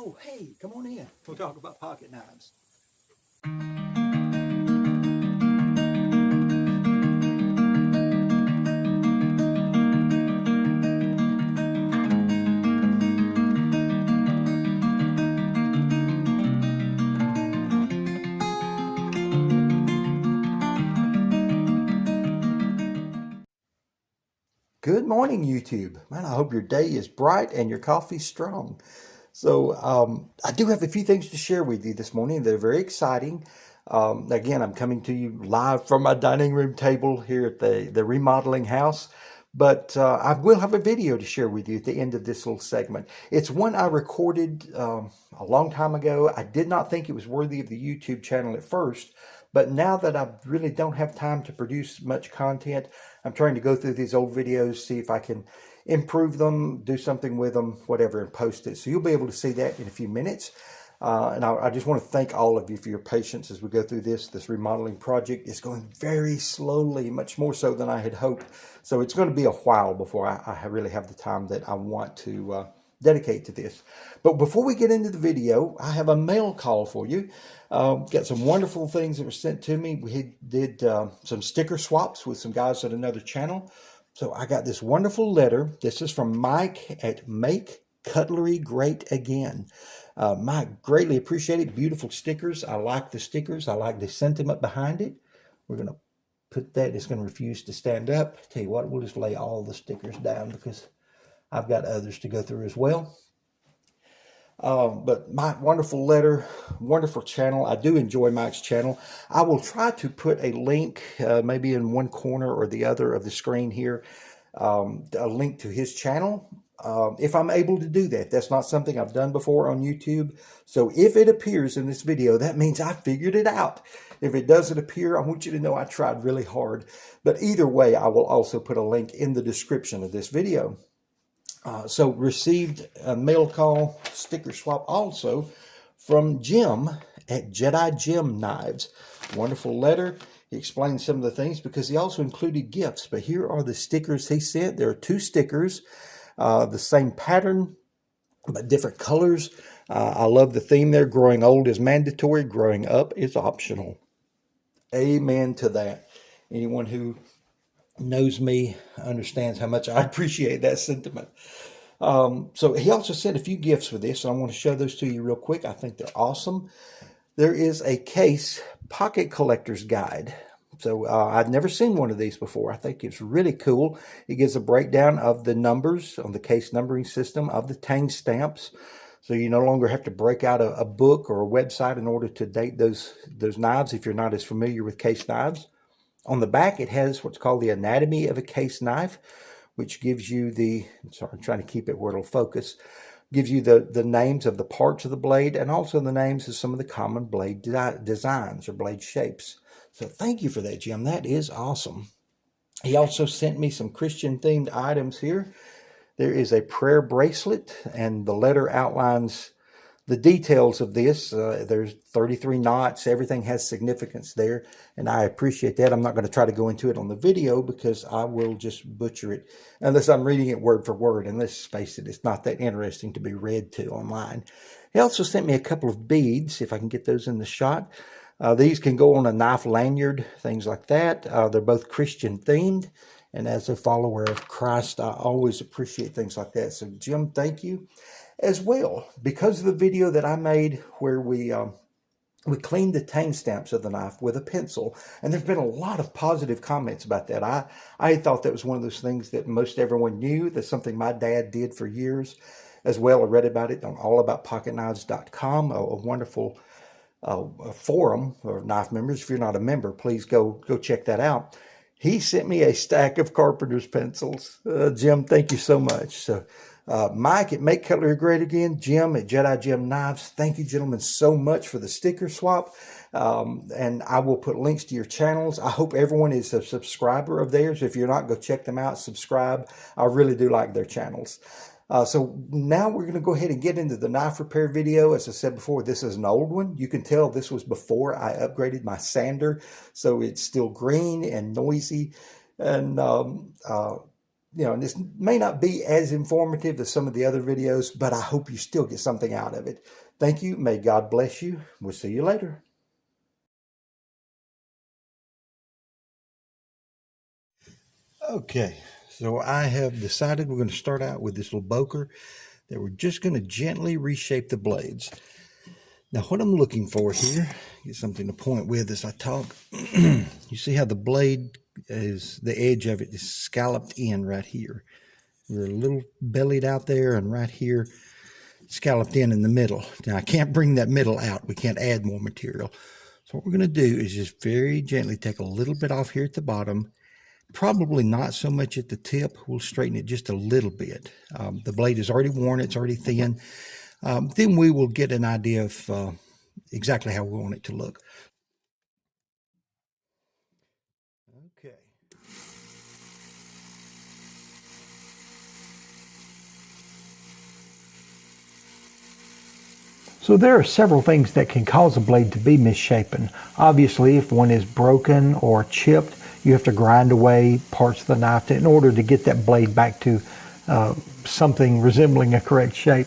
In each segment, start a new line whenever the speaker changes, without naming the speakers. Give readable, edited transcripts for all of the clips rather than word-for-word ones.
Oh, hey, come on in. We'll talk about pocket knives. Good morning, YouTube. Man, I hope your day is bright and your coffee's strong. So I do have a few things to share with you this morning that are very exciting. Again, I'm coming to you live from my dining room table here at the remodeling house. But I will have a video to share with you at the end of this little segment. It's one I recorded a long time ago. I did not think it was worthy of the YouTube channel at first, but now that I really don't have time to produce much content, I'm trying to go through these old videos, see if I can improve them, do something with them, whatever, and post it. So you'll be able to see that in a few minutes. And I just want to thank all of you for your patience as we go through this remodeling project. It's going very slowly, much more so than I had hoped. So it's going to be a while before I really have the time that I want to dedicate to this. But before we get into the video, I have a mail call for you. Got some wonderful things that were sent to me. We did some sticker swaps with some guys at another channel. So I got this wonderful letter. This is from Mike at Make Cutlery Great Again. Mike, greatly appreciate it. Beautiful stickers. I like the stickers. I like the sentiment behind it. We're going to put that. It's going to refuse to stand up. Tell you what, we'll just lay all the stickers down because I've got others to go through as well. But Mike, wonderful letter, wonderful channel. I do enjoy Mike's channel. I will try to put a link maybe in one corner or the other of the screen here, a link to his channel. If I'm able to do that. That's not something I've done before on YouTube. So if it appears in this video, that means I figured it out. If it doesn't appear, I want you to know I tried really hard. But either way, I will also put a link in the description of this video. So received a mail call sticker swap also from Jim at Jedi Jim Knives. Wonderful letter. He explained some of the things because he also included gifts. But here are the stickers he sent. There are 2 stickers, the same pattern, but different colors. I love the theme there. Growing old is mandatory. Growing up is optional. Amen to that. Anyone who knows me understands how much I appreciate that sentiment. So he also sent a few gifts for this. So I want to show those to you real quick. I think they're awesome. There is a case pocket collector's guide. So I'd never seen one of these before. I think it's really cool. It gives a breakdown of the numbers on the case numbering system of the tang stamps. So you no longer have to break out a book or a website in order to date those knives if you're not as familiar with case knives. On the back, it has what's called the anatomy of a case knife, which gives you I'm trying to keep it where it'll focus, gives you the names of the parts of the blade and also the names of some of the common blade designs or blade shapes. So thank you for that, Jim. That is awesome. He also sent me some Christian-themed items here. There is a prayer bracelet, and the letter outlines the details of this. There's 33 knots. Everything has significance there, and I appreciate that. I'm not going to try to go into it on the video because I will just butcher it unless I'm reading it word for word. And let's face it, it's not that interesting to be read to online. He also sent me a couple of beads, if I can get those in the shot. These can go on a knife lanyard, things like that. They're both Christian themed. And as a follower of Christ, I always appreciate things like that. So Jim, thank you. As well, because of the video that I made where we cleaned the tang stamps of the knife with a pencil, and there's been a lot of positive comments about that. I thought that was one of those things that most everyone knew. That's something my dad did for years as well. I read about it on allaboutpocketknives.com, a wonderful forum for knife members. If you're not a member, please go check that out. He sent me a stack of carpenter's pencils. Jim, thank you so much. So Mike at Make Cutlery Great Again, Jim at Jedi Jim Knives, thank you gentlemen so much for the sticker swap. And I will put links to your channels. I hope everyone is a subscriber of theirs. If you're not, go check them out, subscribe. I really do like their channels. So now we're going to go ahead and get into the knife repair video. As I said before, this is an old one. You can tell this was before I upgraded my sander, so it's still green and noisy. And And this may not be as informative as some of the other videos, but I hope you still get something out of it. Thank you. May God bless you. We'll see you later. Okay, so I have decided we're going to start out with this little Boker that we're just going to gently reshape the blades. Now what I'm looking for here, get something to point with as I talk. You see how the blade is, the edge of it is scalloped in right here. We're a little bellied out there, and right here scalloped in the middle. Now I can't bring that middle out. We can't add more material. So what we're going to do is just very gently take a little bit off here at the bottom. Probably not so much at the tip. We'll straighten it just a little bit. The blade is already worn. It's already thin. Then we will get an idea of exactly how we want it to look. Okay.
So there are several things that can cause a blade to be misshapen. Obviously, if one is broken or chipped, you have to grind away parts of the knife in order to get that blade back to something resembling a correct shape.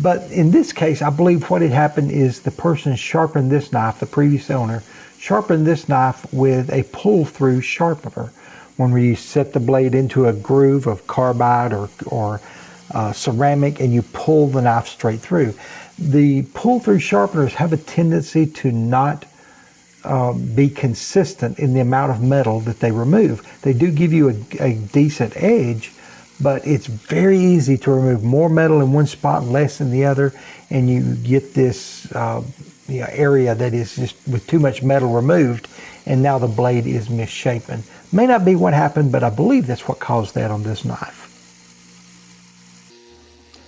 But in this case, I believe what had happened is the person sharpened this knife, the previous owner, sharpened this knife with a pull-through sharpener. When you set the blade into a groove of carbide or ceramic and you pull the knife straight through. The pull-through sharpeners have a tendency to not be consistent in the amount of metal that they remove. They do give you a decent edge, but it's very easy to remove more metal in one spot, less in the other, and you get this area that is just with too much metal removed, and now the blade is misshapen. May not be what happened, but I believe that's what caused that on this knife.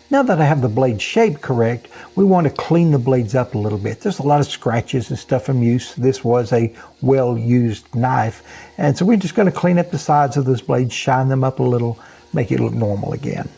Now that I have the blade shape correct, we want to clean the blades up a little bit. There's a lot of scratches and stuff from use. This was a well-used knife. And so we're just going to clean up the sides of those blades, shine them up a little, make it look normal again.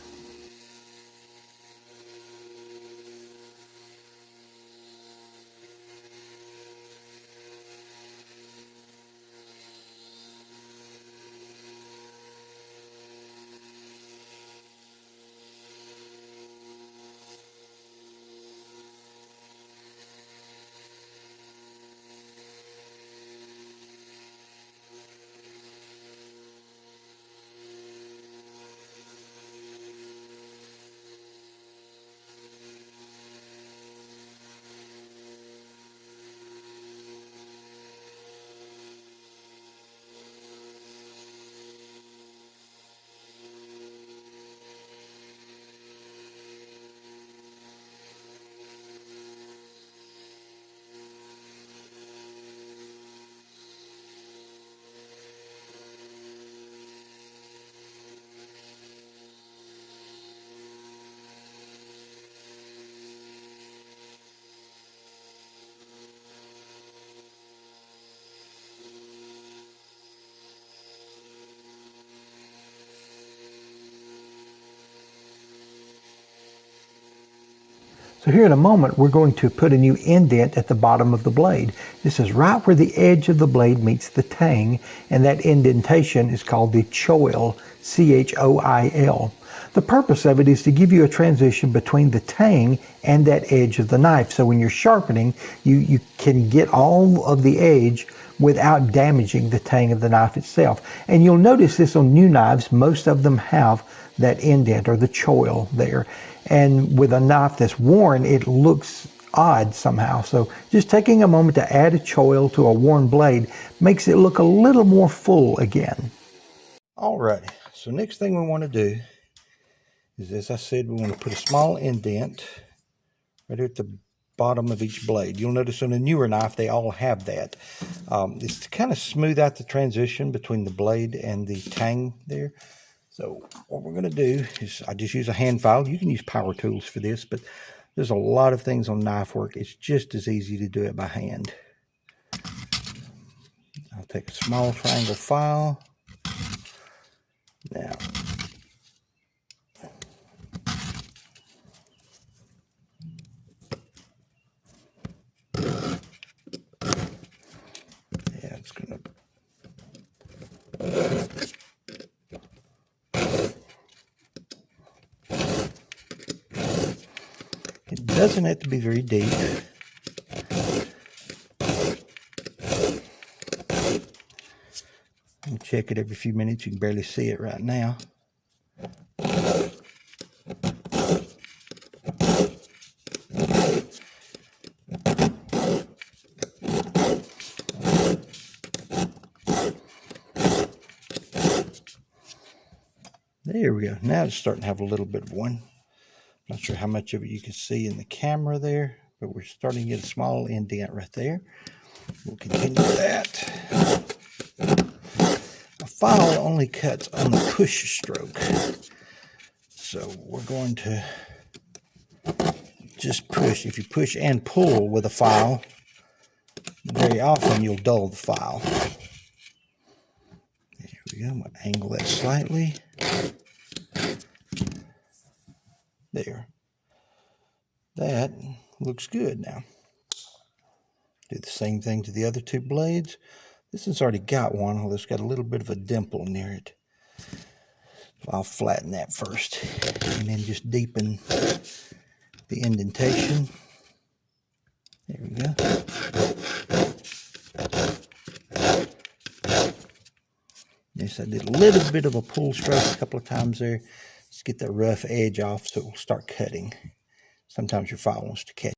So here in a moment, we're going to put a new indent at the bottom of the blade. This is right where the edge of the blade meets the tang, and that indentation is called the choil, C-H-O-I-L. The purpose of it is to give you a transition between the tang and that edge of the knife. So when you're sharpening, you can get all of the edge without damaging the tang of the knife itself. And you'll notice this on new knives. Most of them have that indent or the choil there. And with a knife that's worn, it looks odd somehow. So just taking a moment to add a choil to a worn blade makes it look a little more full again.
Alrighty, so next thing we want to do is, as I said, we want to put a small indent right here at the bottom of each blade. You'll notice on a newer knife, they all have that. It's to kind of smooth out the transition between the blade and the tang there. So what we're going to do is, I just use a hand file. You can use power tools for this, but there's a lot of things on knife work. It's just as easy to do it by hand. I'll take a small triangle file. Now, yeah, it's going to Doesn't have to be very deep. You check it every few minutes. You can barely see it right now. There we go. Now it's starting to have a little bit of one. Not sure how much of it you can see in the camera there, but we're starting to get a small indent right there. We'll continue that. A file only cuts on the push stroke. So we're going to just push. If you push and pull with a file, very often you'll dull the file. There we go. I'm going to angle that slightly. There. That looks good now. Do the same thing to the other two blades. This has already got one, although it's got a little bit of a dimple near it. So I'll flatten that first and then just deepen the indentation. There we go. Yes, I did a little bit of a pull stroke a couple of times there. Let's get that rough edge off so it will start cutting. Sometimes your file wants to catch